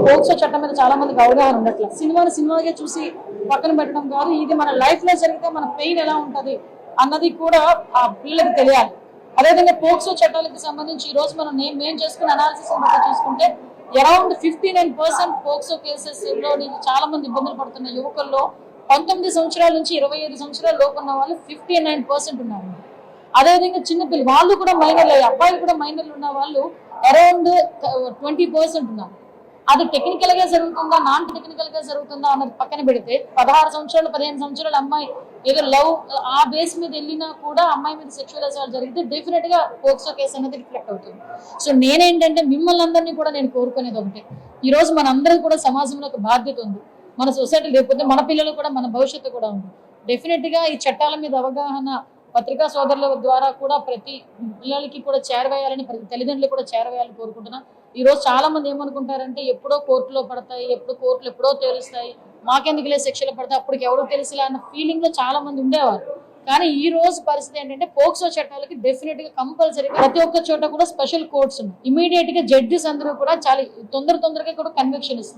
POCSO చట్టం మీద చాలా మందికి అవగాహన ఉండట్లేదు. సినిమాగా చూసి పక్కన పెట్టడం కాదు, ఇది మన లైఫ్ లో జరిగితే మన పెయిన్ ఎలా ఉంటది అన్నది కూడా ఆ పిల్లలకు తెలియాలి. అదేవిధంగా పోక్సో చట్టాలకు సంబంధించి ఈ రోజు మనం మేము చేసుకున్న అనాలిసిస్ చూసుకుంటే అరౌండ్ 59% పోక్సో కేసెస్ లో చాలా మంది ఇబ్బందులు పడుతున్న యువకుల్లో 19 సంవత్సరాల నుంచి 25 సంవత్సరాల లోపు ఉన్న వాళ్ళు 59% ఉన్నారు. అదేవిధంగా చిన్నపిల్లలు వాళ్ళు కూడా మైనర్లు, అబ్బాయిలు కూడా మైనర్లు ఉన్న వాళ్ళు అరౌండ్ 20% ఉన్నారు. అది టెక్నికల్ గా జరుగుతుందా, నాన్ టెక్నికల్ గా జరుగుతుందా అన్నది పక్కన పెడితే 16 సంవత్సరాలు 15 సంవత్సరాల అమ్మాయి ఏదో లవ్ ఆ బేస్ మీద వెళ్ళినా కూడా అమ్మాయి మీద సెక్షువల్ అసాల్ట్ జరిగితే డెఫినెట్ గా పోక్సో కేసు అనేది రిఫ్లెక్ట్ అవుతుంది. సో నేనేంటంటే మిమ్మల్ని అందరినీ కూడా నేను కోరుకునేది ఒకటే, ఈ రోజు మనందరం కూడా సమాజంలో ఒక బాధ్యత ఉంది. మన సొసైటీ లేకపోతే మన పిల్లలు కూడా మన భవిష్యత్తు కూడా ఉంది. డెఫినెట్ గా ఈ చట్టాల మీద అవగాహన పత్రికా సోదరుల ద్వారా కూడా ప్రతి పిల్లలకి కూడా చేరవేయాలని, ప్రతి తల్లిదండ్రులు కూడా చేరవేయాలని కోరుకుంటున్నా. ఈ రోజు చాలా మంది ఏమనుకుంటారంటే ఎప్పుడో కోర్టులో పడతాయి, కోర్టులు ఎప్పుడో తెలుస్తాయి, మాకెందుకులే శిక్షలు పడతాయి, అప్పటికి ఎవరో తెలుసులే అన్న ఫీలింగ్ లో చాలా మంది ఉండేవారు. కానీ ఈ రోజు పరిస్థితి ఏంటంటే పోక్సో చట్టాలకి డెఫినెట్ గా కంపల్సరీ ప్రతి ఒక్క చోట కూడా స్పెషల్ కోర్ట్స్ ఉన్నాయి. ఇమీడియట్ గా జడ్జెస్ అందరూ కూడా చాలా తొందరగా కూడా కన్విక్షన్ ఇస్తున్నారు.